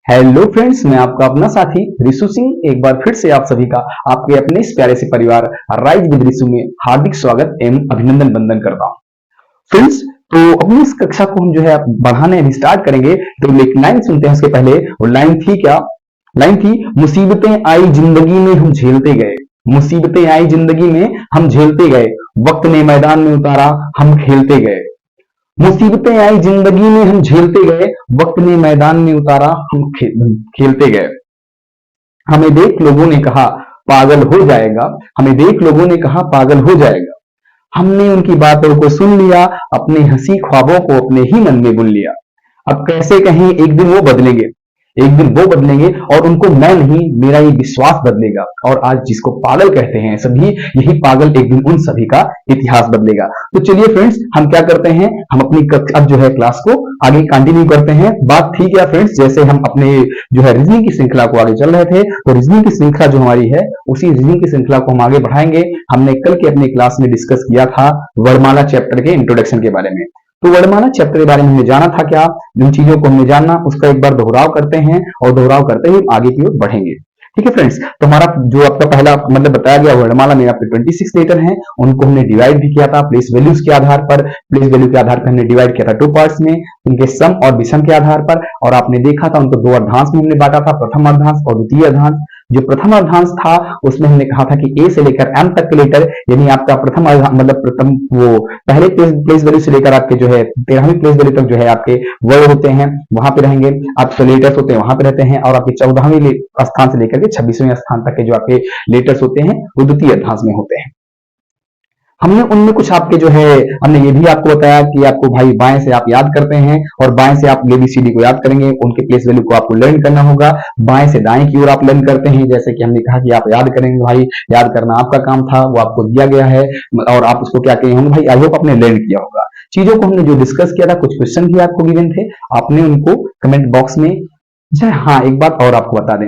Hello friends, मैं आपका अपना साथी रिशु सिंह एक बार फिर से आप सभी का आपके अपने इस प्यारे से परिवार राइज विद रिशु में हार्दिक स्वागत एवं अभिनंदन बंदन करता हूं। फ्रेंड्स, तो अपनी इस कक्षा को हम जो है बढ़ाने अभी स्टार्ट करेंगे। तो एक लाइन सुनते हैं उसके पहले। वो लाइन थी क्या? लाइन थी, मुसीबतें आई जिंदगी में हम झेलते गए। मुसीबतें आई जिंदगी में हम झेलते गए, वक्त ने मैदान में उतारा हम खेलते गए। मुसीबतें आई जिंदगी में हम झेलते गए, वक्त ने मैदान में उतारा हम खेलते गए। हमें देख लोगों ने कहा पागल हो जाएगा, हमें देख लोगों ने कहा पागल हो जाएगा। हमने उनकी बातों को सुन लिया, अपने हंसी ख्वाबों को अपने ही मन में बुन लिया। अब कैसे कहें, एक दिन वो बदलेंगे, एक दिन वो बदलेंगे और उनको मैं नहीं, मेरा ये विश्वास बदलेगा। और आज जिसको पागल कहते हैं सभी, यही पागल एक दिन उन सभी का इतिहास बदलेगा। तो चलिए फ्रेंड्स, हम क्या करते हैं, हम अपनी अब जो है क्लास को आगे कंटिन्यू करते हैं। बात थी क्या फ्रेंड्स, जैसे हम अपने जो है रीजनिंग की श्रृंखला को आगे चल रहे थे, तो रीजनिंग की श्रृंखला जो हमारी है, उसी रीजनिंग की श्रृंखला को हम आगे बढ़ाएंगे। हमने कल के अपनी क्लास में डिस्कस किया था वर्णमाला चैप्टर के इंट्रोडक्शन के बारे में। तो वर्णमाला चैप्टर के बारे में हमने जाना था क्या, जिन चीजों को हमने जानना उसका एक बार दोहराव करते हैं और दोहराव करते ही आगे की ओर बढ़ेंगे। ठीक है फ्रेंड्स, तो हमारा जो आपका पहला मतलब बताया गया वर्णमाला में आपके 26 लेटर हैं, उनको हमने डिवाइड भी किया था प्लेस वैल्यूज के आधार पर। प्लेस वैल्यू के आधार पर हमने डिवाइड किया था 2 पार्ट्स में, उनके सम और विषम के आधार पर। और आपने देखा था उनको 2 अर्धांश में हमने बांटा था, प्रथम अर्धांश और द्वितीय अर्धांश। जो प्रथम अर्धांश था उसमें हमने कहा था कि ए से लेकर एम तक के लेटर, यानी आपका प्रथम मतलब प्रथम वो पहले प्लेस वैल्यू से लेकर आपके जो है 13वीं प्लेस वैल्यू तक जो है आपके वर्ड होते हैं वहां पे रहेंगे, आपके लेटर्स होते हैं वहां पे रहते हैं। और आपके 14वीं स्थान से लेकर के 26वें स्थान तक के जो आपके लेटर्स होते हैं वो द्वितीय अर्धांश में होते हैं। हमने उनमें कुछ आपके जो है, हमने ये भी आपको बताया कि आपको भाई बाएं से आप याद करते हैं और बाएं से आप एबीसीडी को याद करेंगे, उनके प्लेस वैल्यू को आपको लर्न करना होगा। बाएं से दाएं की ओर आप लर्न करते हैं, जैसे कि हमने कहा कि आप याद करेंगे। भाई याद करना आपका काम था, वो आपको दिया गया है और आप उसको क्या कहेंगे होंगे। भाई आई होप आपने लर्न किया होगा चीजों को। हमने जो डिस्कस किया था, कुछ क्वेश्चन भी आपको गिवन थे, आपने उनको कमेंट बॉक्स में। हाँ, एक बात और आपको बता दें,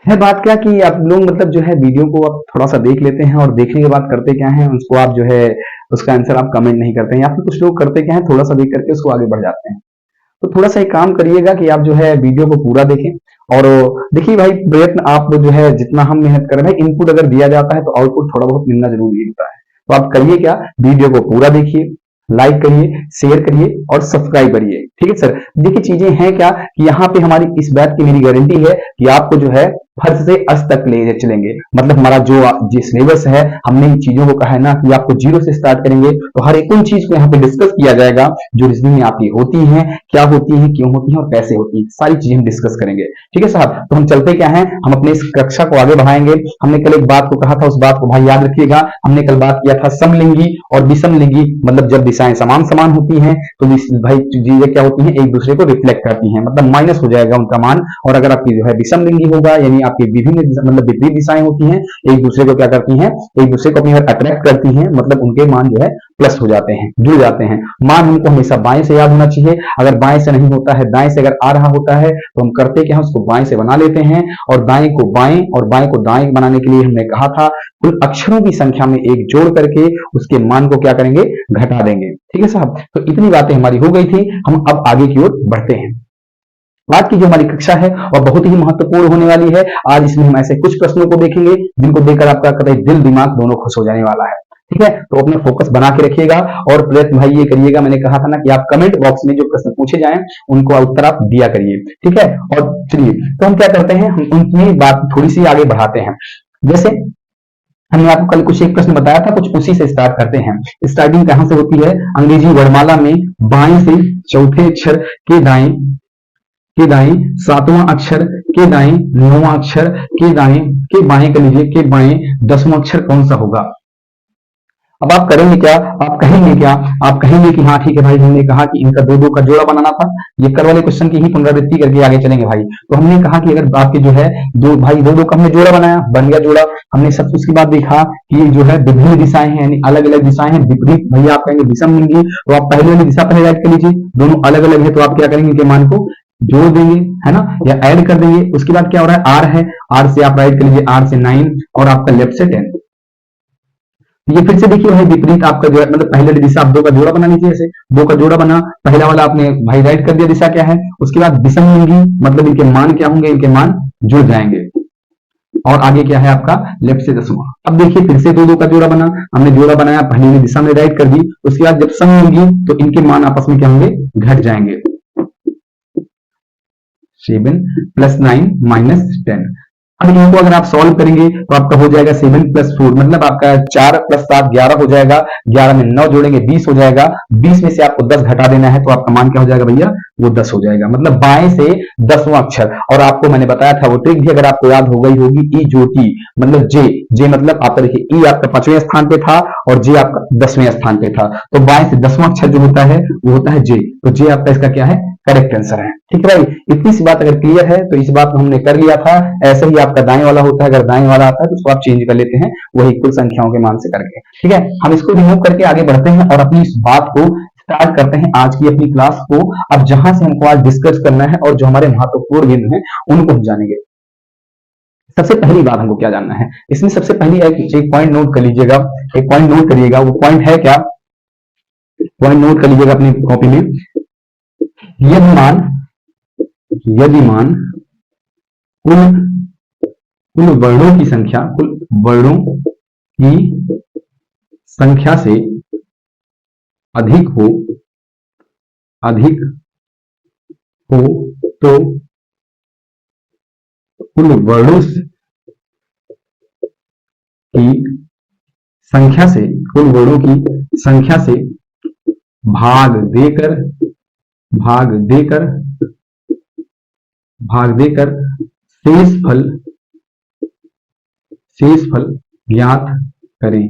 है बात क्या कि आप लोग मतलब जो है वीडियो को आप थोड़ा सा देख लेते हैं और देखने के बाद करते क्या है, उसको आप जो है उसका आंसर आप कमेंट नहीं करते हैं, या फिर कुछ लोग करते क्या है, थोड़ा सा देख करके उसको आगे बढ़ जाते हैं। तो थोड़ा सा एक काम करिएगा कि आप जो है वीडियो को पूरा देखें। और देखिए भाई, प्रयत्न आप जो है जितना हम मेहनत कर रहे हैं, इनपुट अगर दिया जाता है तो आउटपुट थोड़ा बहुत मिलना जरूरी होता है। तो आप करिए क्या, वीडियो को पूरा देखिए, लाइक करिए, शेयर करिए और सब्सक्राइब करिए। ठीक है सर। देखिए चीजें हैं क्या कि यहाँ पे हमारी इस बात की मेरी गारंटी है कि आपको जो है फर्स्ट से अस तक ले चलेंगे। मतलब हमारा जो सिलेबस है, हमने इन चीजों को कहा है ना कि आपको 0 से स्टार्ट करेंगे, तो हर एक उन चीज को यहाँ पे डिस्कस किया जाएगा जो रीजनिंग में आपकी होती है, क्या होती है, क्यों होती है और कैसे होती है, सारी चीजें हम डिस्कस करेंगे। ठीक है साहब। तो हम चलते क्या है, हम अपने इस कक्षा को आगे बढ़ाएंगे। हमने कल एक बात को कहा था, उस बात को भाई याद रखिएगा। हमने कल बात किया था समलिंगी और विषमलिंगी, मतलब जब दिशाएं समान समान होती हैं तो भाई चीजें क्या होती हैं, एक दूसरे को रिफ्लेक्ट करती हैं, मतलब माइनस हो जाएगा उनका मान। और अगर आपकी जो है विषमलिंगी होगा, यानी आपकी विभिन्न मतलब विपरीत दिशाएं होती हैं, एक दूसरे को क्या करती हैं, एक दूसरे को अपनी ओर अट्रैक्ट करती हैं, मतलब उनके मान जो है प्लस हो जाते हैं, जुड़ जाते हैं। मान हमको हमेशा बाएं से याद होना चाहिए। अगर बाएं से नहीं होता है, दाएं से अगर आ रहा होता है तो हम करते क्या है, उसको बाएं से बना लेते हैं। और दाएं को बाएं और बाएं को दाएं बनाने के लिए हमने कहा था कुल अक्षरों की संख्या में एक जोड़ करके उसके मान को क्या करेंगे, घटा देंगे। ठीक है साहब। तो इतनी बातें हमारी हो गई थी, हम अब आगे की ओर बढ़ते हैं। आज की जो हमारी कक्षा है वह बहुत ही महत्वपूर्ण होने वाली है। आज इसमें हम ऐसे कुछ प्रश्नों को देखेंगे जिनको देखकर आपका कतई दिल दिमाग दोनों खुश हो जाने वाला है। ठीक है। तो अपने फोकस बना के रखिएगा और प्रयत्न भाई ये करिएगा, मैंने कहा था ना कि आप कमेंट बॉक्स में जो प्रश्न पूछे जाएं उनको उत्तर आप दिया करिए। ठीक है। और चलिए, तो हम क्या करते हैं, हम उनकी बात थोड़ी सी आगे बढ़ाते हैं। जैसे हमने आपको कल कुछ एक प्रश्न बताया था, कुछ उसी से स्टार्ट करते हैं। स्टार्टिंग कहां से होती है, अंग्रेजी वर्णमाला में बाएं से चौथे अक्षर के दाएं, के दाएं 7वां अक्षर, के दाएं 9वां अक्षर, के दाएं के बाएं कर लीजिए, के बाएं 10वां अक्षर कौन सा होगा। अब आप करेंगे क्या, आप कहेंगे क्या, आप कहेंगे कि हाँ ठीक है भाई, हमने कहा कि इनका 2-2 का जोड़ा बनाना था। ये कल वाले क्वेश्चन की ही पुनरावृत्ति करके आगे चलेंगे भाई। तो हमने कहा कि अगर आपके जो है दो भाई 2-2 का हमने जोड़ा बनाया, बन गया जोड़ा। हमने सब उसके बाद देखा कि जो है विभिन्न दिशाएं हैं, यानी अलग अलग दिशाएं हैं। विपरीत भैया आप कहेंगे विषमलिंगी, तो आप पहले वाली दिशा पहले राइट कर लीजिए, दोनों अलग अलग है तो आप क्या करेंगे, इनके मान को जोड़ देंगे, है ना, या ऐड कर देंगे। उसके बाद क्या हो रहा है, आर है, आर से आप राइट कर लीजिए, आर से 9 और आपका लेफ्ट से 10। ये फिर से देखिए भाई विपरीत आपका जो है मतलब पहले दिशा आप दो का जोड़ा बना लीजिए, ऐसे दो का जोड़ा बना, पहला वाला आपने भाई राइट कर दिया, दिशा क्या है, उसके बाद विषम होंगी मतलब इनके मान क्या होंगे, इनके मान जुड़ जाएंगे और आगे क्या है आपका लेफ्ट से 10वां। अब देखिए फिर से दो दो का जोड़ा बना, हमने जोड़ा बनाया, पहली दिशा में राइट कर दी, उसके बाद जब सम होंगी तो इनके मान आपस में क्या होंगे, घट जाएंगे। 7 + 9 - 10। अब इनको अगर आप सॉल्व करेंगे तो आपका हो जाएगा 7 + 4 मतलब आपका 4 + 7 11 हो जाएगा, 11 में 9 जोड़ेंगे 20 हो जाएगा, 20 में से आपको 10 घटा देना है तो आपका मान क्या हो जाएगा भैया, वो 10 हो जाएगा। मतलब बाएं से 10वां अक्षर। और आपको मैंने बताया था वो ट्रिक भी अगर आपको याद हो गई होगी, ई ज्योति मतलब जे मतलब आपका देखिए ई आपका 5वें स्थान पे था और जे आपका 10वें स्थान पे था, तो बाएं से 10वां अक्षर जो होता है वो होता है जे, तो जे आपका इसका क्या है, करेक्ट आंसर है। ठीक है भाई, इतनी सी बात अगर क्लियर है तो इस बात को हमने कर लिया था। ऐसे ही आपका दाएं वाला होता है, अगर दाएं वाला आता है तो उसको आप चेंज कर लेते हैं वही कुल संख्याओं के मान से करके। ठीक है, हम इसको रिमूव करके आगे बढ़ते हैं और अपनी इस बात को स्टार्ट करते हैं आज की अपनी क्लास को। अब जहां से हमको आज डिस्कस करना है और जो हमारे महत्वपूर्ण बिंदु हैं उनको हम जानेंगे। सबसे पहली बात हमको क्या जानना है इसमें, सबसे पहली एक पॉइंट नोट कर लीजिएगा, एक पॉइंट नोट करिएगा, वो पॉइंट है क्या, पॉइंट नोट कर लीजिएगा अपनी कॉपी में। यदि मान कुल कुल वर्णों की संख्या, कुल वर्णों की संख्या से अधिक हो तो कुल वर्णों की संख्या से, कुल वर्णों की संख्या से भाग देकर शेष फल ज्ञात करें।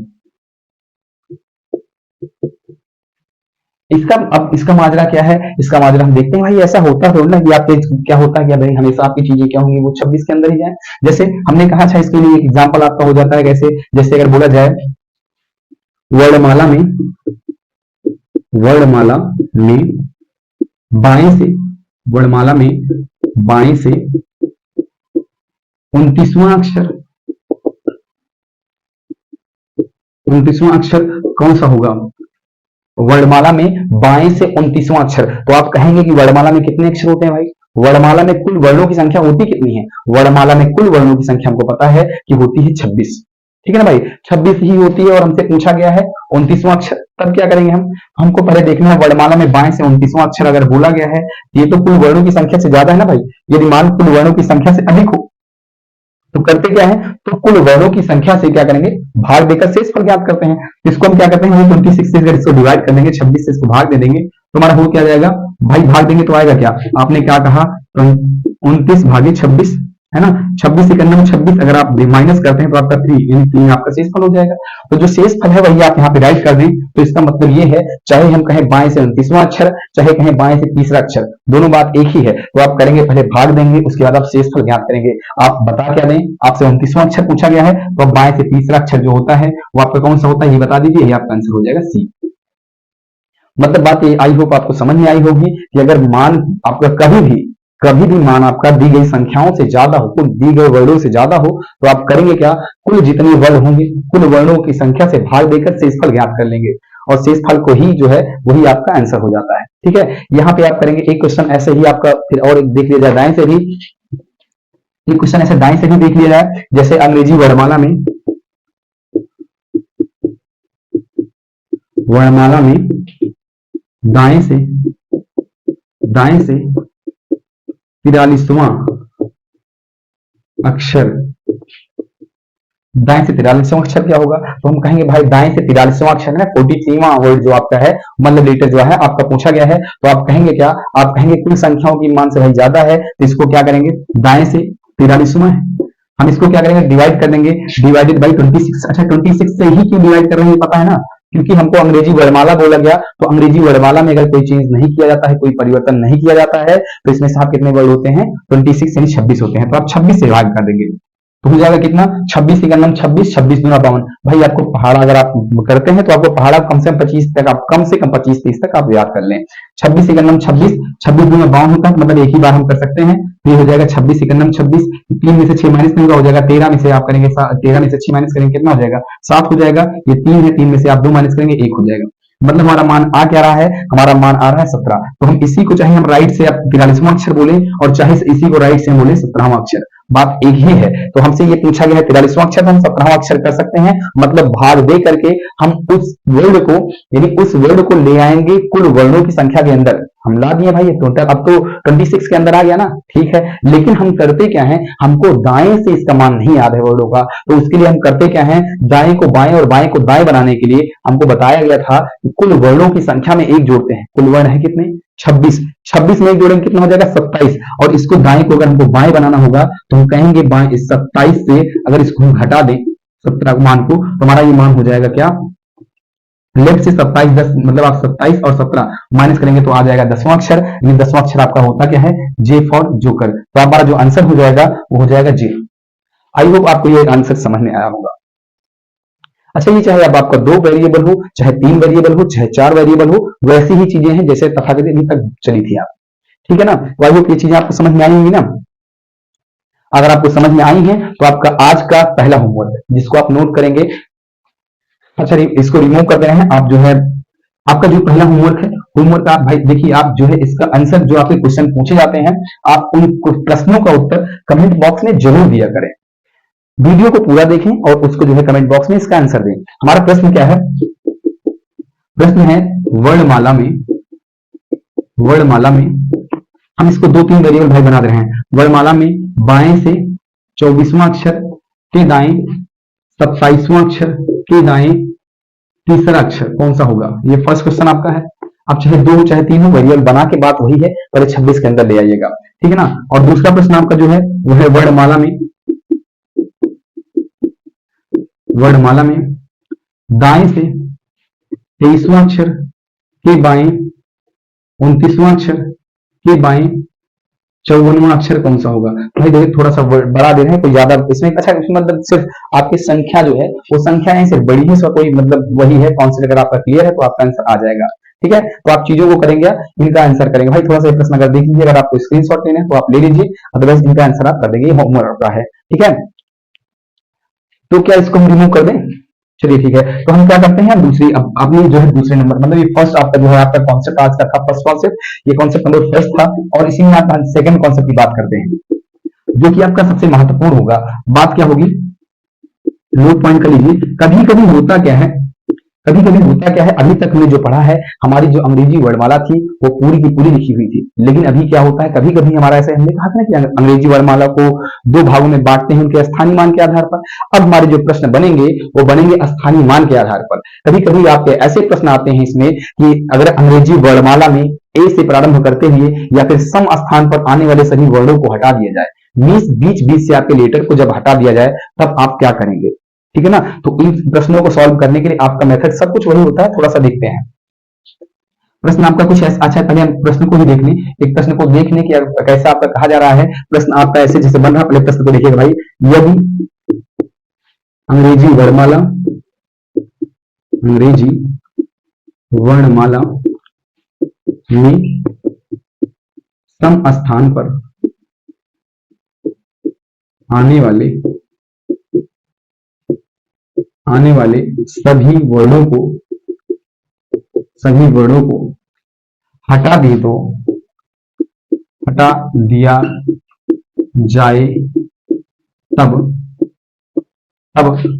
इसका माजरा क्या है, इसका माजरा हम देखते हैं। भाई ऐसा होता है ना कि आपके क्या होता है क्या भाई, हमेशा आपकी चीजें क्या होंगी, वो 26 के अंदर ही जाए। जैसे हमने कहा था इसके लिए एक एग्जांपल आपका हो जाता है कैसे, जैसे अगर बोला जाए वर्णमाला में बाएं से 29वां अक्षर कौन सा होगा, वर्णमाला में बाएं से 29वां अक्षर। तो आप कहेंगे कि वर्णमाला में कितने अक्षर होते हैं भाई, वर्णमाला में कुल वर्णों की संख्या होती कितनी है, वर्णमाला में कुल वर्णों की संख्या हमको पता है कि होती है 26। ठीक है ना भाई, 26 ही होती है और हमसे पूछा गया है 29वां अक्षर। तब क्या करेंगे हमको पहले देखना है वर्णमाला में बाएं से 29वां अक्षर अगर बोला गया है, ये तो कुल वर्णों की संख्या से ज्यादा है ना भाई। यदि मान कुल वर्णों की संख्या से अधिक हो तो करते क्या है, तो कुल वर्णों की संख्या से क्या करेंगे, भाग देकर शेष फल ज्ञात करते हैं। इसको हम क्या करते हैं, 26 से अगर इसको डिवाइड कर देंगे, 26 से इसको भाग दे देंगे तो हमारा हो क्या जाएगा भाई, भाग देंगे तो आएगा क्या, आपने क्या कहा 29 भागे 26 है ना, 26 से 26 अगर आप माइनस करते हैं तो आपका 3 यानी 3 आपका शेष फल हो जाएगा। तो जो शेष फल है वही आप यहाँ पे राइट कर दें, तो इसका मतलब ये है चाहे हम कहें बाएं से 29वां अक्षर, चाहे कहें बाएं से तीसरा अक्षर, दोनों बात एक ही है। तो आप करेंगे पहले भाग देंगे, उसके बाद आप शेष फल ज्ञात करेंगे। आप बता क्या दें, आपसे 29वां अक्षर पूछा गया है तो आप बाएं से तीसरा अक्षर जो होता है वो आपका कौन सा होता है ये बता दीजिए, ये आपका आंसर हो जाएगा सी। मतलब बात ये आई होप आपको समझ में आई होगी कि अगर मान आपका कभी भी मान आपका दी गई संख्याओं से ज्यादा हो, कुल दी गए वर्णों से ज्यादा हो, तो आप करेंगे क्या, कुल जितने वर्ण होंगे कुल वर्णों की संख्या से भाग देकर शेषफल ज्ञात कर लेंगे और शेषफल को ही जो है वही आपका आंसर हो जाता है। ठीक है, यहाँ पे आप करेंगे एक क्वेश्चन ऐसे ही आपका, फिर और एक देख लिया जाए दाएं से भी, एक क्वेश्चन ऐसे दाएं से भी देख लिया जाए। जैसे अंग्रेजी वर्णमाला में दाएं से 43वां अक्षर, दाएं से 43वां अक्षर क्या होगा, तो हम कहेंगे भाई दाएं से 43वां अक्षर है ना, 43वां वर्ड जो आपका है मतलब लेटर जो है आपका पूछा गया है, तो आप कहेंगे क्या, आप कहेंगे कुल संख्याओं की मान से भाई ज्यादा है, तो इसको क्या करेंगे, दाएं से 43वां है, हम इसको क्या करेंगे डिवाइड कर देंगे, डिवाइडेड बाई 26। अच्छा 26 से ही क्यों डिवाइड कर रहे हैं पता है ना, क्योंकि हमको अंग्रेजी वर्णमाला बोला गया, तो अंग्रेजी वर्णमाला में अगर कोई चेंज नहीं किया जाता है, कोई परिवर्तन नहीं किया जाता है, तो इसमें साहब कितने वर्ड होते हैं, 26 यानी 26 होते हैं। तो आप 26 से भाग कर देंगे तो हो जाएगा कितना, 26 के गणना 26, 26 दूना 52। भाई आपको पहाड़ा अगर आप करते हैं तो आपको पहाड़ा कम से कम 25 तक, आप कम से कम 25-30 तक आप याद कर लें। 26 के गणना 26, 26 दूना 52 होता है, मतलब एक ही बार हम कर सकते हैं। तो ये हो जाएगा 26, इकन्नम 26, 3 में से 6 माइनस करेंगे हो जाएगा 13 में से आप करेंगे 13 में से 6 माइनस करेंगे कितना हो जाएगा 7 हो जाएगा। ये 3 है, 3 में से आप 2 माइनस करेंगे 1 हो जाएगा। मतलब हमारा मान आ क्या रहा है, हमारा मान आ रहा है 17। तो हम इसी को चाहे हम राइट से 43वां अक्षर बोले और चाहे इसी को राइट से हम बोले 17वां अक्षर, बात एक ही है। तो हमसे ये पूछा गया है 43वां अक्षर, तो हम 17वां अक्षर कर सकते हैं। मतलब भाग दे करके हम उस वर्ड को यानी उस वर्ड को ले आएंगे कुल वर्णों की संख्या के अंदर। हम ला दिए भाई ये टोटल, अब तो 26 के अंदर आ गया ना, ठीक है। लेकिन हम करते क्या है, हमको दाएं से इसका मान नहीं याद है वर्डों का, तो उसके लिए हम करते क्या है, दाएं को बाएं और बाएं को दाएं बनाने के लिए हमको बताया गया था कि कुल वर्णों की संख्या में एक जोड़ते हैं। कुल वर्ण है कितने 26, 26 में एक जोड़ेंगे कितना हो जाएगा 27, और इसको दाएं को अगर हमको बाएं बनाना होगा तो हम कहेंगे बाएं, इस 27 से अगर इसको हम घटा दें 17 मान को, तो हमारा ये मान हो जाएगा क्या, लेफ्ट से 27 10, मतलब आप 27 और 17 माइनस करेंगे तो आ जाएगा 10वां अक्षर। ये 10वां अक्षर आपका होता क्या है, जे फॉर जोकर। तो हमारा जो आंसर हो जाएगा वो हो जाएगा जे। आई होप आपको ये आंसर समझ में आया होगा। अच्छा, ये चाहे अब आपका 2 वेरिएबल हो, चाहे 3 वेरिएबल हो, चाहे 4 वेरिएबल हो, वैसी ही चीजें हैं जैसे तथाकथित अभी तक चली थी आप, ठीक है ना। आई होप ये चीजें आपको समझ में आई होंगी ना। अगर आपको समझ में आई है तो आपका आज का पहला होमवर्क जिसको आप नोट करेंगे, अच्छा इसको रिमूव कर रहे हैं आप, जो है आपका जो पहला होमवर्क है, होमवर्क आप भाई देखिए, आप जो है इसका आंसर जो आपके क्वेश्चन पूछे जाते हैं, आप उन प्रश्नों का उत्तर कमेंट बॉक्स में जरूर दिया करें। वीडियो को पूरा देखें और उसको जो है कमेंट बॉक्स में इसका आंसर दें। हमारा प्रश्न क्या है, प्रश्न है वर्णमाला में हम इसको 2-3 वेरिएबल भाई बना दे रहे हैं। वर्णमाला में बाएं से 24वां अक्षर के दाएं 27वां अक्षर के दाएं तीसरा अक्षर कौन सा होगा, ये फर्स्ट क्वेश्चन आपका है। आप चाहे 2 चाहे 3 हो, वेरिएबल बना के बात वही है, पहले 26 के अंदर ले आइएगा, ठीक है ना। और दूसरा प्रश्न आपका जो है वो है वर्णमाला में दाएं से 23वां अक्षर के बाएं 29वां अक्षर के बाएं 54वां अक्षर कौन सा होगा। भाई देखिए थोड़ा सा बड़ा दे रहे हैं, कोई ज्यादा इसमें अच्छा मतलब सिर्फ आपकी संख्या जो है वो संख्या है सिर्फ बड़ी है, सो कोई मतलब वही है कॉन्सेप्ट। अगर आपका क्लियर है तो आपका आंसर आ जाएगा, ठीक है। तो आप चीजों को करेंगे, इनका आंसर करेंगे। भाई थोड़ा सा प्रश्न अगर देख लीजिए, अगर आपको स्क्रीनशॉट लेना है तो आप ले लीजिए, अदरवाइज इनका आंसर आप कर देंगे, होमवर्क का है, ठीक है। तो क्या इसको हम रिमूव कर दें, चलिए ठीक है। तो हम क्या करते हैं, दूसरी अब आपने जो है दूसरे नंबर, मतलब ये फर्स्ट आपका जो है आपका कॉन्सेप्ट आज का था, फर्स्ट कॉन्सेप्ट, ये कॉन्सेप्ट नंबर फर्स्ट था, और इसी में आप सेकंड कॉन्सेप्ट की बात करते हैं जो कि आपका सबसे महत्वपूर्ण होगा। बात क्या होगी, नोट पॉइंट कर लीजिए। कभी कभी होता क्या है, अभी तक हमने जो पढ़ा है, हमारी जो अंग्रेजी वर्णमाला थी वो पूरी की पूरी लिखी हुई थी। लेकिन अभी क्या होता है, कभी कभी हमारा ऐसे, हमने कहा था ना कि अंग्रेजी वर्णमाला को 2 भागों में बांटते हैं उनके स्थानीय मान के आधार पर। अब हमारे जो प्रश्न बनेंगे वो बनेंगे स्थानीय मान के आधार पर। कभी कभी आपके ऐसे प्रश्न आते हैं इसमें कि अगर अंग्रेजी वर्णमाला में ए से प्रारंभ करते हुए या फिर सम स्थान पर आने वाले सभी वर्णों को हटा दिया जाए, बीच से आपके लेटर को जब हटा दिया जाए तब आप क्या करेंगे, ठीक है ना। तो इन प्रश्नों को सॉल्व करने के लिए आपका मेथड सब कुछ वही होता है, थोड़ा सा देखते हैं। प्रश्न आपका कुछ ऐसा, अच्छा पहले हम प्रश्न को ही देख लें, एक प्रश्न को देखने की कैसा आपका कहा जा रहा है। प्रश्न आपका ऐसे जैसे बन रहा है, पहले प्रश्न को देखिएगा भाई। यदि अंग्रेजी वर्णमाला में सम स्थान पर आने वाले सभी वर्णों को हटा दिया जाए, तब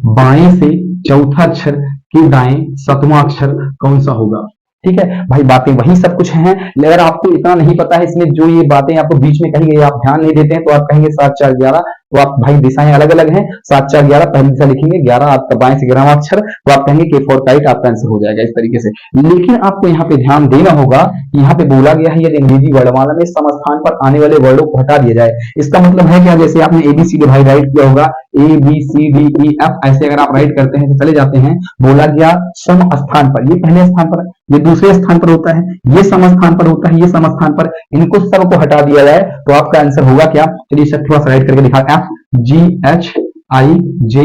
बाएं से चौथा अक्षर के दाएं 7वां अक्षर कौन सा होगा, ठीक है। भाई बातें वही सब कुछ हैं, अगर आपको इतना नहीं पता है इसमें जो ये बातें आपको बीच में कही गई आप ध्यान नहीं देते हैं तो आप कहेंगे 7 4 11, तो आप भाई दिशाएं अलग अलग हैं, 7 4 11 पहली दिशा लिखेंगे, 11 आपका बाएं से 11वां अक्षर, तो आप कहेंगे K फॉर काइट, आपका आंसर हो जाएगा इस तरीके से। लेकिन आपको यहाँ पे ध्यान देना होगा, यहाँ पे बोला गया है यदि अंग्रेजी वर्णमाला में सम स्थान पर आने वाले वर्णों को हटा दिया जाए। इसका मतलब है क्या, जैसे आपने ABCD भाई राइट किया होगा, ABCDEF ऐसे अगर आप राइट करते हैं तो चले जाते हैं, बोला गया सम स्थान पर, ये पहले स्थान पर, ये दूसरे स्थान पर होता है, ये सम स्थान पर होता है, ये सम स्थान पर, इनको सबको हटा दिया जाए तो आपका आंसर होगा क्या। चलिए थोड़ा सा राइट करके दिखा, FGHIJ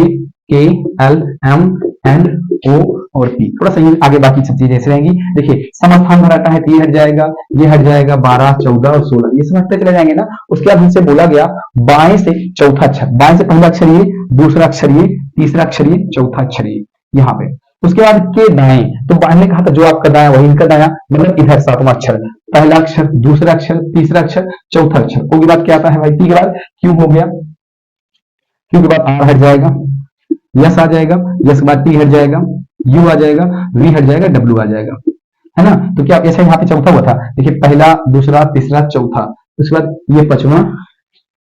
के, एल, एम, एन, ओ और पी। थोड़ा सा ये आगे बाकी सब चीजें ऐसे रहेंगी। देखिए समस्थान पर आता है तो ये हट जाएगा, ये हट जाएगा, 12, 14 और 16 ये समझते चले जाएंगे ना। उसके बाद हमसे बोला गया बाएं से चौथा अक्षर, बाएं से पहला अक्षर ये, दूसरा अक्षर ये, तीसरा अक्षर ये, चौथा अक्षर ये यहाँ पे। उसके बाद के दाएं, तो बाएं ने कहा था जो आपका दाया वही इनका दाया, मतलब इधर सातवां अक्षर, पहला अक्षर, दूसरा अक्षर, तीसरा अक्षर, चौथा अक्षर। ओ के बाद क्या आता है भाई, पी के बाद क्यू हो गया, क्यू के बाद आर हट जाएगा, यस आ जाएगा, यस के बाद टी हट जाएगा, यू आ जाएगा, वी हट जाएगा, डब्ल्यू आ जाएगा, है ना। तो क्या ऐसा यहाँ पे चौथा हुआ था, देखिए पहला, दूसरा, तीसरा, चौथा, उसके बाद ये पांचवा,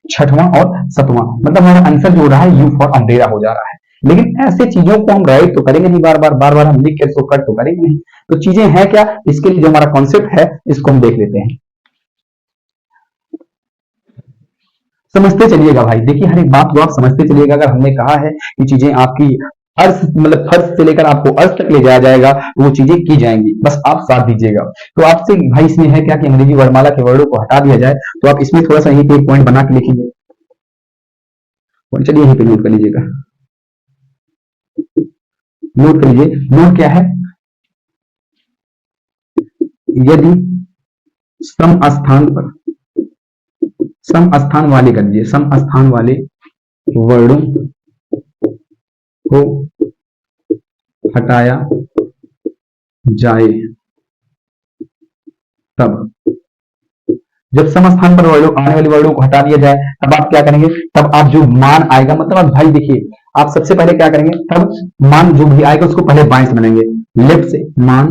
छठवां और सतवां, मतलब हमारा आंसर जो हो रहा है यू फॉर अम्ब्रेला हो जा रहा है। लेकिन ऐसे चीजों को हम राइट तो करेंगे नहीं, बार बार हम लिख के इसको कट तो करेंगे नहीं। तो चीजें हैं क्या, इसके लिए जो हमारा कॉन्सेप्ट है इसको हम देख लेते हैं। समझते चलिएगा भाई, देखिए हर एक बात को आप समझते चलिएगा। अगर हमने कहा है कि चीजें आपकी अर्थ मतलब फर्श से लेकर आपको अर्थ तक ले जाया जाएगा तो वो चीजें की जाएंगी, बस आप साथ दीजिएगा। तो आपसे भाई इसमें है क्या कि अंग्रेजी वर्णमाला के वर्डों को हटा दिया जाए, तो आप इसमें थोड़ा सा यहीं पे एक पॉइंट बना के लिखेंगे। चलिए यहीं पे नोट कर लीजिएगा, नोट कर लीजिए। नोट क्या है, यदि सम स्थान पर, सम स्थान वाले कर लीजिए, सम स्थान वाले वर्डों को हटाया जाए तब, जब समस्थान पर वर्डों आने वाले वर्डों को हटा दिया जाए तब आप क्या करेंगे, तब आप जो मान आएगा, मतलब आप भाई देखिए आप सबसे पहले क्या करेंगे, तब मान जो भी आएगा उसको पहले बाएं से बनाएंगे, लेफ्ट से मान,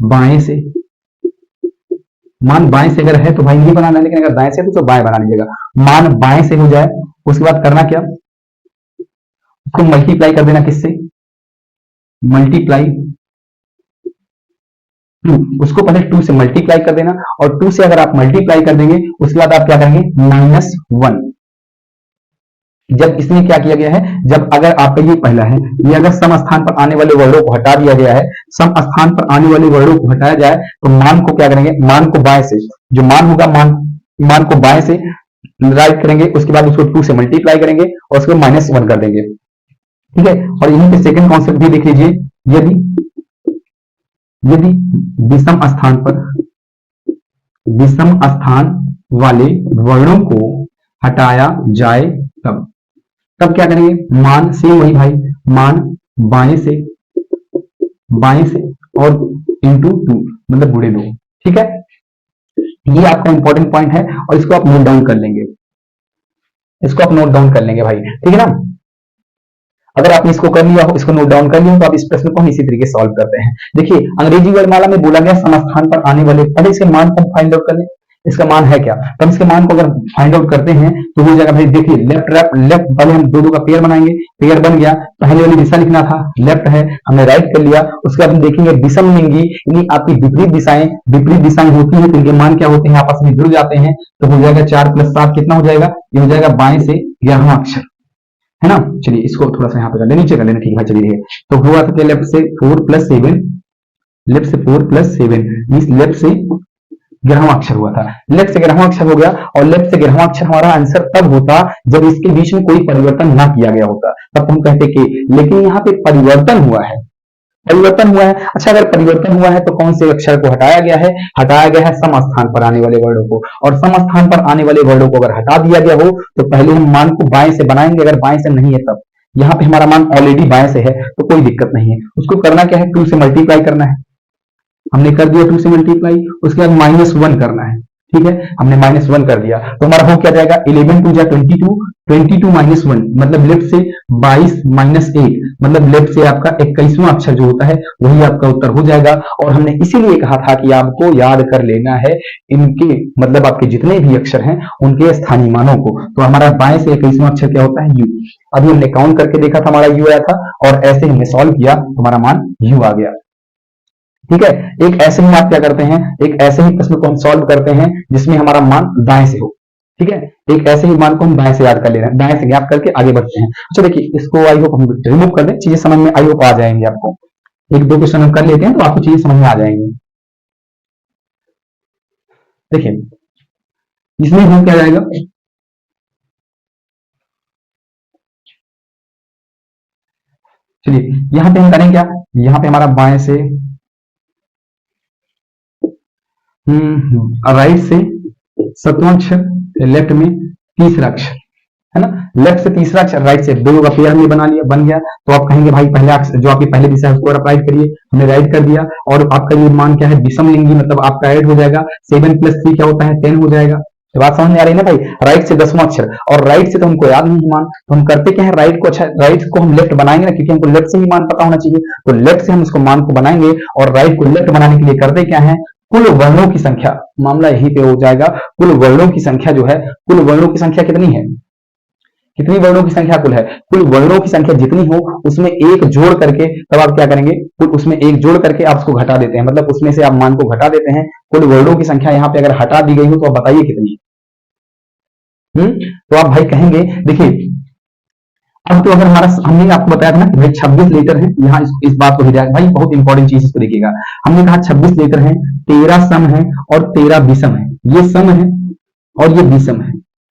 बाएं से मान, बाएं से अगर है तो भाई ये बनाना है, लेकिन अगर दाएं से है तो बाएं बना लीजिएगा। मान बाएं से हो जाए, उसके बाद करना क्या, उसको मल्टीप्लाई कर देना, किससे, मल्टीप्लाई टू, उसको पहले टू से मल्टीप्लाई कर देना, और टू से अगर आप मल्टीप्लाई कर देंगे उसके बाद आप क्या करेंगे, -1। जब इसमें क्या किया गया है, जब अगर आपका ये पहला है, ये अगर सम स्थान पर आने वाले वर्डों को हटा दिया गया है, सम स्थान पर आने वाले वर्डों को हटाया जाए तो मान को क्या करेंगे, मान को बाएं से, जो मान होगा मान को बाएं से राइट करेंगे, उसके बाद उसको टू से मल्टीप्लाई करेंगे और उसको -1 कर देंगे। ठीक है, और यहीं पे सेकंड कॉन्सेप्ट भी देख लीजिए, यदि यदि विषम स्थान पर, विषम स्थान वाले वर्णों को हटाया जाए तब, तब क्या करेंगे, मान से वही भाई, मान बाएं से, बाएं से और इंटू टू, मतलब बुढ़े दो। ठीक है, ये आपका इंपॉर्टेंट पॉइंट है और इसको आप नोट डाउन कर लेंगे, इसको आप नोट डाउन कर लेंगे भाई, ठीक है ना। अगर आपने इसको कर लिया हो, इसको नोट डाउन कर लिया हो, तो आप इस प्रश्न को हम इसी तरीके सॉल्व करते हैं। देखिए अंग्रेजी वर्णमाला में बोला गया समस्थान पर आने वाले, पहले इसके मान को फाइंड आउट कर लें, इसका मान है क्या, तो हम इसके मान को अगर फाइंड आउट करते हैं तो हो जाएगा भाई, देखिए लेफ्ट लेफ्ट, पहले हम दो दो का पेयर बनाएंगे, पेयर बन गया, पहले वाली दिशा लिखना था, लेफ्ट है, हमने राइट कर लिया। उसके बाद हम देखेंगे विषम लिंगी, यानी आपकी विपरीत दिशाएं होती है तो इनके मान क्या होते हैं, आपस में जुड़ जाते हैं, तो हो जाएगा 4 + 7 कितना हो जाएगा, ये हो जाएगा बाएं से 11वां अक्षर, है ना। चलिए इसको थोड़ा सा यहाँ पे कर लें, नीचे कर लेना, ठीक है चलिए। तो हुआ तो क्या, लेफ्ट से 4 + 7, लेफ्ट से 4 + 7 मींस लेफ्ट से 11वां अक्षर हुआ था, लेफ्ट से 11वां अक्षर हो गया। और लेफ्ट से 11वां अक्षर हमारा आंसर तब होता जब इसके बीच में कोई परिवर्तन ना किया गया होता, तब हम कहते कि, लेकिन यहाँ पे परिवर्तन हुआ है, परिवर्तन हुआ है। अच्छा अगर परिवर्तन हुआ है तो कौन से अक्षर को हटाया गया है, हटाया गया है सम स्थान पर आने वाले वर्डों को, और सम स्थान पर आने वाले वर्डों को अगर हटा दिया गया हो तो पहले हम मान को बाएं से बनाएंगे, अगर बाएं से नहीं है तब, यहाँ पे हमारा मान ऑलरेडी बाएं से है तो कोई दिक्कत नहीं है। उसको करना क्या है, 2 से मल्टीप्लाई करना है, हमने कर दिया 2 से मल्टीप्लाई, उसके बाद -1 करना है, ठीक है, हमने -1 कर दिया तो हमारा हो क्या जाएगा, 11 2 जा 22, 22 -1 मतलब लेफ्ट से 22 -1 मतलब लेफ्ट से आपका 21वां अक्षर जो होता है वही आपका उत्तर हो जाएगा। और हमने इसीलिए कहा था कि आपको याद कर लेना है इनके, मतलब आपके जितने भी अक्षर हैं उनके स्थानीय मानों को। तो हमारा बाएं से 21वां अक्षर क्या होता है, यू। अभी हमने काउंट करके देखा था, हमारा यू आया था, और ऐसे हमने सॉल्व किया तो हमारा मान यू आ गया। ठीक है, एक ऐसे ही आप क्या करते हैं, एक ऐसे ही प्रश्न को हम सॉल्व करते हैं जिसमें हमारा मान दाएं से हो। ठीक है, एक ऐसे ही मान को हम दाएं से याद कर ले रहे हैं, दाएं से ज्ञात करके आगे बढ़ते हैं। अच्छा देखिए इसको आई होप हम रिमूव कर दें, चीजें समझ में आई होप आ जाएंगी आपको। एक दो क्वेश्चन हम कर लेते हैं तो आपको चीजें समझ में आ जाएंगी। देखिए इसमें हो क्या जाएगा, चलिए यहाँ पे हम करें क्या, यहाँ पे हमारा बाएं से राइट से सतवां अक्षर, लेफ्ट में तीसरा अक्षर, है ना। लेफ्ट से तीसरा अक्षर, राइट से दो का पेयर हमने बना लिया, बन गया। तो आप कहेंगे भाई पहले अक्षर जो आपकी पहले दिशा है उसको राइट करिए, हमने राइट कर दिया। और आपका ये मान क्या है, विषम लिंगी, मतलब आपका ऐड हो जाएगा 7 + 3 क्या होता है 10 हो जाएगा। तो बात समझ में आ रही है ना भाई। राइट से 10वां अक्षर, और राइट से तो हमको याद नहीं मान, तो हम करते क्या है, राइट को अच्छा, राइट को हम लेफ्ट बनाएंगे ना, क्योंकि हमको लेफ्ट से ही मान पता होना चाहिए। तो लेफ्ट से हम इसको मान को बनाएंगे, और राइट को लेफ्ट बनाने के लिए करते क्या है, कुल वर्णों की संख्या, मामला यहीं पे हो जाएगा। कुल वर्णों की संख्या जो है, कुल वर्णों की संख्या कितनी है, कितनी वर्णों की संख्या कुल है, कुल वर्णों की संख्या जितनी हो उसमें एक जोड़ करके, तब आप क्या करेंगे, कुल उसमें एक जोड़ करके आप उसको घटा देते हैं, मतलब उसमें से आप मान को घटा देते हैं। कुल वर्णों की संख्या यहाँ पे अगर हटा दी गई हो तो आप बताइए कितनी। तो आप भाई कहेंगे, देखिए अब तो अगर हमारा, हमने आपको बताया था ना कि भाई 26 लीटर है, यहाँ इस बात को हिदायत, भाई बहुत इंपॉर्टेंट चीज इसको देखिएगा। हमने कहा 26 लीटर है, 13 सम है और 13 विषम है। ये सम है और ये विषम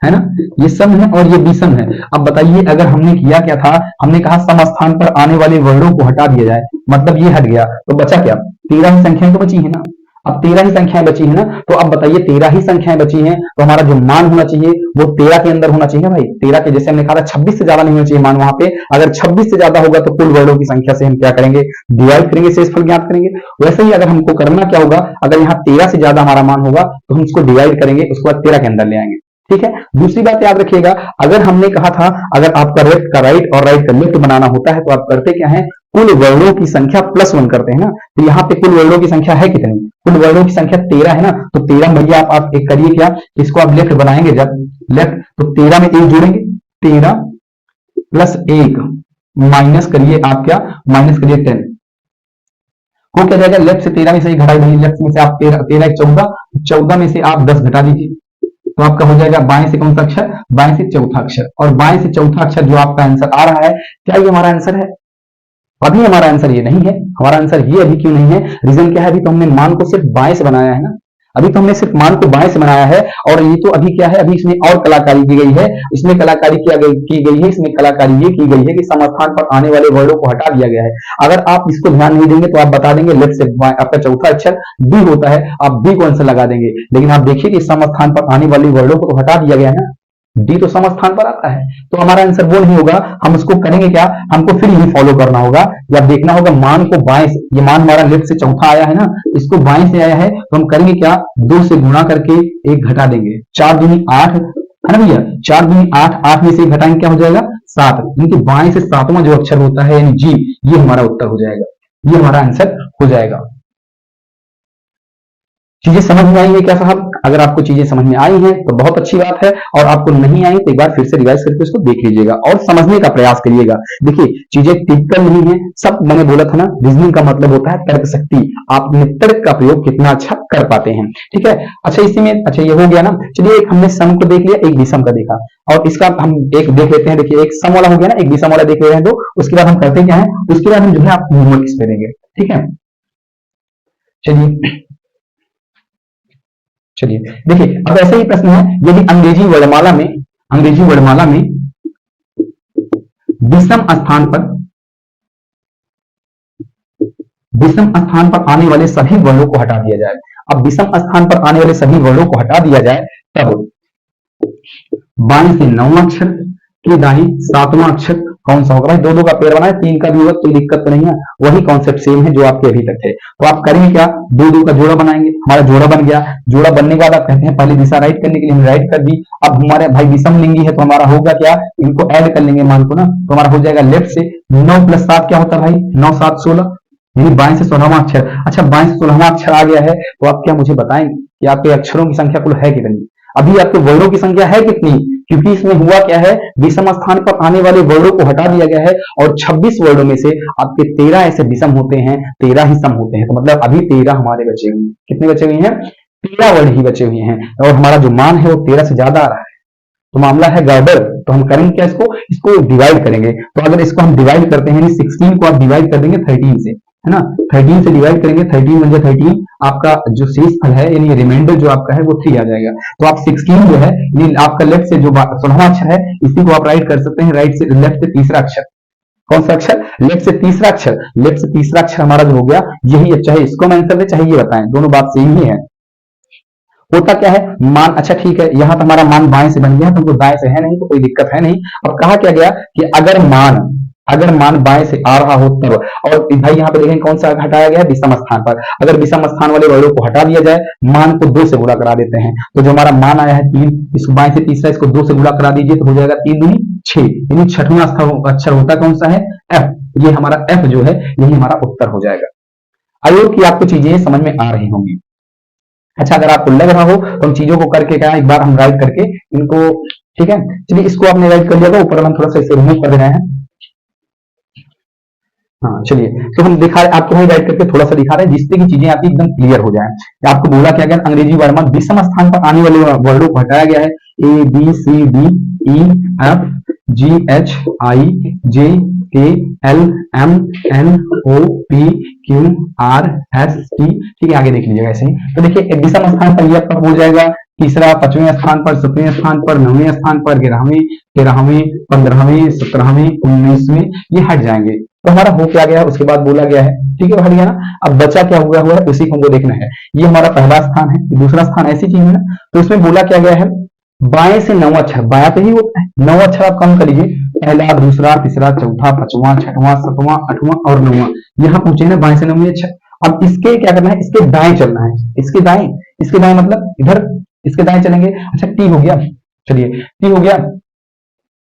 है ना, ये सम है और ये विषम है। अब बताइए अगर हमने किया क्या था, हमने कहा सम स्थान पर आने वाले वर्णों को हटा दिया जाए, मतलब ये हट गया, तो बचा क्या, 13 ही संख्याएं तो बची है ना। अब 13 ही संख्याएं बची है ना, तो अब बताइए 13 ही संख्याएं बची हैं, तो हमारा जो मान होना चाहिए वो 13 के अंदर होना चाहिए ना भाई। 13 के, जैसे हमने कहा था 26 से ज्यादा नहीं होना चाहिए मान वहां पे। अगर 26 से ज्यादा होगा तो कुल वर्णों की संख्या से हम क्या करेंगे, डिवाइड करेंगे, शेषफल ज्ञात करेंगे। वैसे ही अगर हमको करना क्या होगा, अगर यहाँ 13 से ज्यादा हमारा मान होगा तो हम इसको डिवाइड करेंगे, उसके बाद 13 के अंदर ले आएंगे। ठीक है। दूसरी बात याद रखिएगा, अगर हमने कहा था अगर आपका लेफ्ट का राइट और राइट का लेफ्ट बनाना होता है तो आप करते क्या है, कुल वर्णों की संख्या +1 करते हैं ना। तो यहाँ पे कुल वर्णों की संख्या है कितनी, कुल वर्णों की संख्या 13 है ना। तो 13 भैया आप एक करिए क्या, इसको आप लेफ्ट बनाएंगे, जब लेफ्ट तो 13 में 1 जोड़ेंगे, 13 + 1 माइनस करिए आप क्या, माइनस करिए 10 को क्या जाएगा, लेफ्ट से 13 में से घटा दीजिए, लेफ्ट में से आप 13 14, 14 में से आप 10 घटा दीजिए, तो आपका हो जाएगा बाएं से कौन सा अक्षर, बाएं से चौथा अक्षर। और बाएं से चौथा अक्षर जो आपका आंसर आ रहा है, क्या ये हमारा आंसर है, अभी हमारा आंसर ये नहीं है। हमारा आंसर ये अभी क्यों नहीं है, रीजन क्या है, अभी तो हमने मान को सिर्फ बाएं से बनाया है ना, अभी तो हमने सिर्फ मान को बाएं से बनाया है। और ये तो अभी क्या है, अभी इसमें और कलाकारी की गई है, इसमें कलाकारी की गई है, इसमें कलाकारी ये की गई है कि समस्थान पर आने वाले वर्णों को हटा दिया गया है। अगर आप इसको ध्यान नहीं देंगे तो आप बता देंगे लेफ्ट से आपका चौथा अक्षर बी होता है, आप बी को आंसर लगा देंगे। लेकिन आप देखिए कि समस्थान पर आने वाले वर्णों को तो हटा दिया गया है ना, डी तो समस्थान पर आता है, तो हमारा आंसर वो नहीं होगा। हम उसको करेंगे क्या, हमको फिर यही फॉलो करना होगा, या देखना होगा मान को बाएं से, ये मान हमारा लेफ्ट से चौथा आया है ना, इसको बाएं से आया है, तो हम करेंगे क्या, 2 से गुणा करके 1 घटा देंगे, 4 दूनी 8 है ना भैया, 4 दूनी 8, 8 में से 1 घटाएंगे क्या हो जाएगा 7, क्योंकि बाएं से 7वां जो अक्षर होता है यानी जी, ये हमारा उत्तर हो जाएगा, ये हमारा आंसर हो जाएगा। चीजें समझ में आई है क्या साहब? अगर आपको चीजें समझ में आई हैं तो बहुत अच्छी बात है, और आपको नहीं आई तो एक बार फिर से रिवाइज करके उसको देख लीजिएगा और समझने का प्रयास करिएगा। देखिए चीजें टिपिकल नहीं है, सब मैंने बोला था ना, रीजनिंग का मतलब होता है तर्क शक्ति, आप तर्क का प्रयोग कितना अच्छा कर पाते हैं। ठीक है, अच्छा इसी में, अच्छा ये हो गया ना। चलिए एक हमने सम को देख लिया, एक विषम का देखा, और इसका हम एक देख लेते हैं। देखिए एक सम वाला हो गया ना, एक विषम वाला देख रहे हैं, तो उसके बाद हम करते क्या है, उसके बाद हम जो है आप होमवर्क इस पे देंगे। ठीक है, चलिए देखिए अब ऐसे ही प्रश्न है, यदि अंग्रेजी वर्णमाला में विषम स्थान पर आने वाले सभी वर्णों को हटा दिया जाए। अब विषम स्थान पर आने वाले सभी वर्णों को हटा दिया जाए, तब बाएं से 9वां अक्षर के दाएं 7वां अक्षर कौन सा होगा? भाई 2 का पेयर बनाए, 3 का भी होगा, कोई दिक्कत तो नहीं है, वही कॉन्सेप्ट सेम है जो आपके अभी तक है। तो आप करेंगे क्या, 2 का जोड़ा बनाएंगे, हमारा जोड़ा बन गया। जोड़ा बनने के बाद आप कहते हैं पहली दिशा राइट करने के लिए हम राइट कर दी। अब हमारे भाई विषम लिंगी है तो हमारा होगा क्या, इनको ऐड कर लेंगे मान को ना, तो हमारा हो जाएगा लेफ्ट से 9 + 7 क्या होता है भाई, 9 7 16, यानी बाएं से 16वां अक्षर। अच्छा बाएं से 16वां अक्षर आ गया है, तो आप क्या मुझे बताएंगे कि आपके अक्षरों की संख्या कुल है कितनी? अभी आपके वर्णों की संख्या है कितनी? क्योंकि इसमें हुआ क्या है, विषम स्थान पर आने वाले वर्णों को हटा दिया गया है, और 26 वर्णों में से आपके 13 ऐसे विषम होते हैं, 13 ही सम होते हैं। तो मतलब अभी 13 हमारे बचे हुए हैं। कितने बचे हुए हैं? 13 वर्ण ही बचे हुए हैं, और हमारा जो मान है वो 13 से ज्यादा आ रहा है, तो मामला है गड़बड़। तो हम करेंगे क्या, इसको डिवाइड करेंगे। तो अगर इसको हम डिवाइड करते हैं, 16 को आप डिवाइड कर देंगे 13 से, है ना, 13 से डिवाइड करेंगे, 13 × 13, आपका जो शेषफल है यानी रिमाइंडर जो आपका है वो 3 आ जाएगा। तो आप 16 जो है, ये आपका लेफ्ट से जो 16वां अक्षर है, इसी को आप राइट कर सकते हैं, राइट से लेफ्ट से तीसरा अक्षर कौन सा अक्षर? लेफ्ट से तीसरा अक्षर, लेफ्ट से तीसरा अक्षर हमारा जो हो गया यही, चाहे इसको हम आंसर दे चाहे ये बताएं, दोनों बात सेम ही है। होता क्या है, मान, अच्छा ठीक है, यहां तो हमारा मान बाएं से बन गया, तुमको दाएं से है नहीं तो कोई दिक्कत है नहीं। अब कहा क्या गया कि अगर मान बाएं से आ रहा हो तब, और भाई यहाँ पे देखें कौन सा हटाया गया है, विषम स्थान पर। अगर विषम स्थान वाले वर्णों को हटा दिया जाए, मान को 2 से गुणा करा देते हैं, तो जो हमारा मान आया है 3, इसको बाएं से तीसरा, इसको 2 से गुणा करा दीजिए तो हो जाएगा 3 दूनी 6, यानी छठवां अक्षर होता कौन सा है? एफ। ये हमारा एफ जो है यही हमारा उत्तर हो जाएगा। आई होप कि आपको चीजें समझ में आ रही होंगी। अच्छा, अगर आपको लग रहा हो तो हम चीजों को करके क्या एक बार हम राइट करके इनको, ठीक है, चलिए इसको आपने राइट कर लिया था, ऊपर हम थोड़ा सा इसे रिमूव कर दे रहे हैं। हाँ चलिए, तो हम दिखा आपको वही राइट करके थोड़ा सा दिखा रहे हैं जिससे कि चीजें आपकी एकदम क्लियर हो जाए। आपको बोला क्या गया, अंग्रेजी वर्ण में विषम स्थान पर आने वाले वर्णों को हटाया गया है। A B C D E F G H I J K L M N O P Q R S T, ठीक है, आगे देख लीजिएगा ऐसे ही। तो देखिए विषम स्थान पर ये आपका हो जाएगा तीसरा, 5वें स्थान पर, 7वें स्थान पर, 9वें स्थान पर, 11वें, 13वें, 15वें, 17वें, 19वें, ये हट जाएंगे। तो हमारा हो क्या गया, उसके बाद बोला गया है, ठीक है, हट गया ना। अब बचा क्या हुआ है उसी को हमको देखना है। ये हमारा पहला स्थान है, दूसरा स्थान ऐसी चीज है ना, तो इसमें बोला क्या गया है, बाएं से 9 अक्षर, बाया पे ही होता है 9 अक्षर, आप कम कर लीजिए, पहला, दूसरा, तीसरा, चौथा, 5वां, 6वां, 7वां, 8वां और 9वां, यहाँ पूछे ना बाएं से 9वें अक्षर। अब इसके क्या करना है, इसके दाएं चलना है, इसके दाएं मतलब इधर, इसके दाएं चलेंगे। अच्छा टी हो गया, चलिए टी हो गया,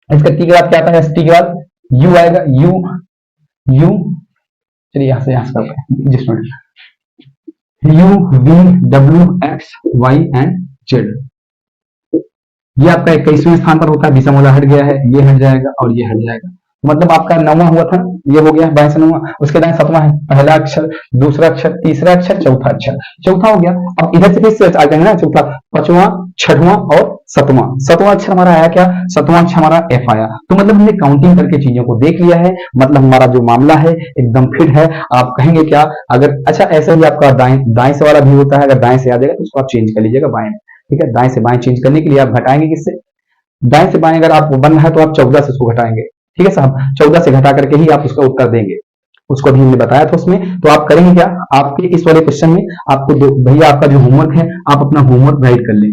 इसका टी के बाद क्या आता है, टी के बाद यू आएगा, यू, चलिए यहां से करते हैं, जिस minute, U V W X Y and Z, ये आपका 21वें स्थान पर होता है, विषम वाला हट गया है, ये हट जाएगा और ये हट जाएगा, मतलब आपका 9वां हुआ था, ये हो गया बाएं से 9वां, उसके दाएं 7वां है, पहला अक्षर, दूसरा अक्षर, तीसरा अक्षर, चौथा अक्षर, चौथा हो गया। अब इधर से फिर आ जाएंगे ना, चौथा, 5वां, 6वां और 7वां अक्षर हमारा आया क्या, 7वां अक्षर हमारा एफ आया। तो मतलब हमने काउंटिंग करके चीजों को देख लिया है, मतलब हमारा जो मामला है एकदम फिट है। आप कहेंगे क्या, अगर अच्छा ऐसा ही आपका दाएं से वाला भी होता है, अगर दाएं से आ जाएगा तो उसको आप चेंज कर लीजिएगा बाएं में, ठीक है। दाएं से बाएं चेंज करने के लिए आप घटाएंगे किससे, दाएं से बाएं अगर आप बन रहा है तो आप 14 से उसको घटाएंगे, ठीक है साहब, 14 से घटा करके ही आप उसका उत्तर देंगे, उसको भी हमने बताया था उसमें। तो आप करेंगे क्या, आपके इस वाले क्वेश्चन में आपको भैया आपका जो होमवर्क है आप अपना होमवर्क राइट कर लें,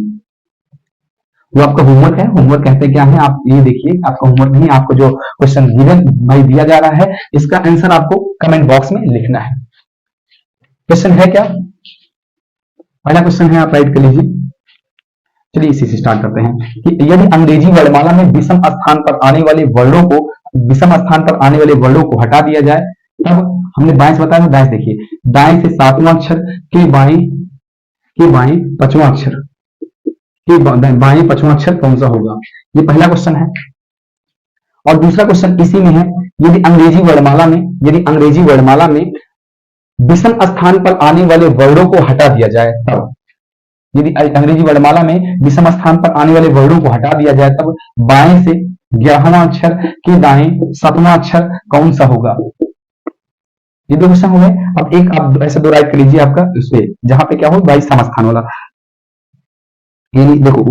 वो आपका होमवर्क है। होमवर्क कहते क्या है, आप ये देखिए, आपका होमवर्क नहीं, आपको जो क्वेश्चन गिवन भाई दिया जा रहा है इसका आंसर आपको कमेंट बॉक्स में लिखना है। क्वेश्चन है क्या, पहला क्वेश्चन है, आप राइट कर लीजिए। चलिए इसी से स्टार्ट करते हैं कि यदि अंग्रेजी वर्णमाला में विषम स्थान पर आने वाले वर्णों को, विषम स्थान पर आने वाले वर्णों को हटा दिया जाए, तब हमने दाएं से बताया, दाएं से देखिए, दाएं से 7वां अक्षर के बाएं 5वां अक्षर के बाएं 5वां अक्षर कौन सा होगा, ये पहला क्वेश्चन है। और दूसरा क्वेश्चन इसी में है, यदि अंग्रेजी वर्णमाला में विषम स्थान पर आने वाले वर्णों को हटा दिया जाए, तब यदि अंग्रेजी वर्णमाला में विषम स्थान पर आने वाले वर्णों को हटा दिया जाए, तब बाएं से 11वां अक्षर के दाएं 7वां अक्षर कौन सा होगा, ये दो क्वेश्चन हो गए। अब एक आप ऐसे दो राइट कर लीजिए आपका उसपे, जहां पे क्या हो भाई समस्थान वाला, यानी देखो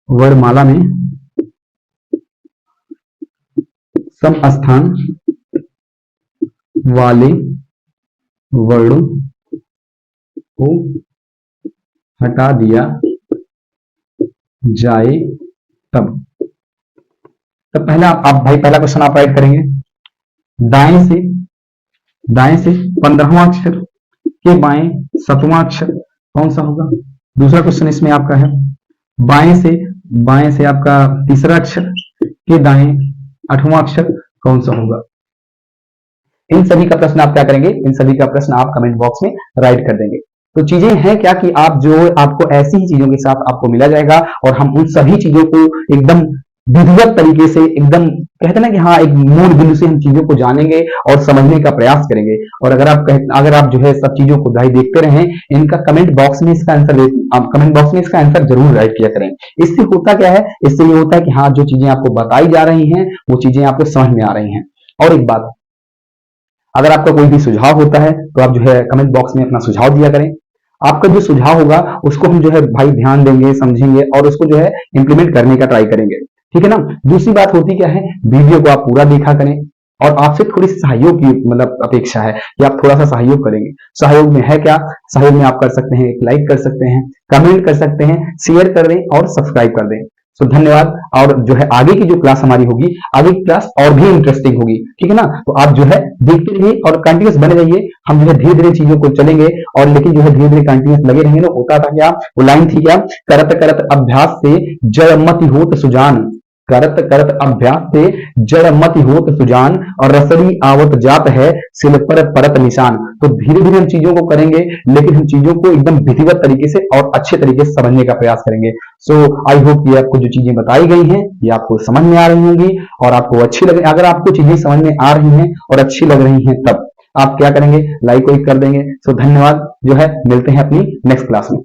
वर्णमाला में समस्थान वाले वर्णों को हटा दिया जाए, तब पहला आप भाई पहला क्वेश्चन आप राइट करेंगे, दाएं से 15वां अक्षर के बाएं 7वां अक्षर कौन सा होगा। दूसरा क्वेश्चन इसमें आपका है, बाएं से आपका तीसरा अक्षर के दाएं 8वां अक्षर कौन सा होगा। इन सभी का प्रश्न आप क्या करेंगे, इन सभी का प्रश्न आप कमेंट बॉक्स में राइट कर देंगे। तो चीजें हैं क्या कि आप जो आपको ऐसी ही चीजों के साथ आपको मिला जाएगा और हम उन सभी चीजों को एकदम विधिवत तरीके से, एकदम कहते ना कि हाँ एक मूल बिंदु से हम चीजों को जानेंगे और समझने का प्रयास करेंगे। और अगर आप जो है सब चीजों को भाई देखते रहें, इनका कमेंट बॉक्स में इसका आंसर आप कमेंट बॉक्स में इसका आंसर जरूर राइट किया करें। इससे होता क्या है, इससे ये होता है कि हाँ जो चीजें आपको बताई जा रही हैं वो चीजें आपको समझ में आ रही हैं। और एक बात, अगर आपका कोई भी सुझाव होता है तो आप जो है कमेंट बॉक्स में अपना सुझाव दिया करें। आपका जो सुझाव होगा उसको हम जो है भाई ध्यान देंगे, समझेंगे और उसको जो है इंप्लीमेंट करने का ट्राई करेंगे। ठीक है ना। दूसरी बात होती क्या है, वीडियो को आप पूरा देखा करें और आपसे थोड़ी सहयोग की मतलब अपेक्षा है कि आप थोड़ा सा सहयोग करेंगे। सहयोग में है क्या, सहयोग में आप कर सकते हैं, एक लाइक कर सकते हैं, कमेंट कर सकते हैं, शेयर कर दें और सब्सक्राइब कर दें। तो धन्यवाद। और जो है आगे की जो क्लास हमारी होगी, आगे की क्लास और भी इंटरेस्टिंग होगी, ठीक है ना। तो आप जो है देखते रहिए और कंटिन्यूस बने रहिए। हम जो है धीरे धीरे चीजों को चलेंगे और लेकिन जो है धीरे धीरे कंटिन्यूस लगे रहेंगे ना। होता था क्या, वो लाइन थी क्या, करत करत अभ्यास से जड़ मति होत सुजान, करत करत अभ्यास से जड़ मति होत सुजान, और रसरी आवत जात है सिल पर परत निशान। तो धीरे धीरे हम चीजों को करेंगे, लेकिन हम चीजों को एकदम विधिवत तरीके से और अच्छे तरीके से समझने का प्रयास करेंगे। सो आई होप ये आपको जो चीजें बताई गई हैं ये आपको समझ में आ रही होंगी और आपको अच्छी लग, अगर आपको चीजें समझ में आ रही हैं और अच्छी लग रही हैं तब आप क्या करेंगे, लाइक वाइक कर देंगे। सो धन्यवाद। जो है मिलते हैं अपनी नेक्स्ट क्लास में।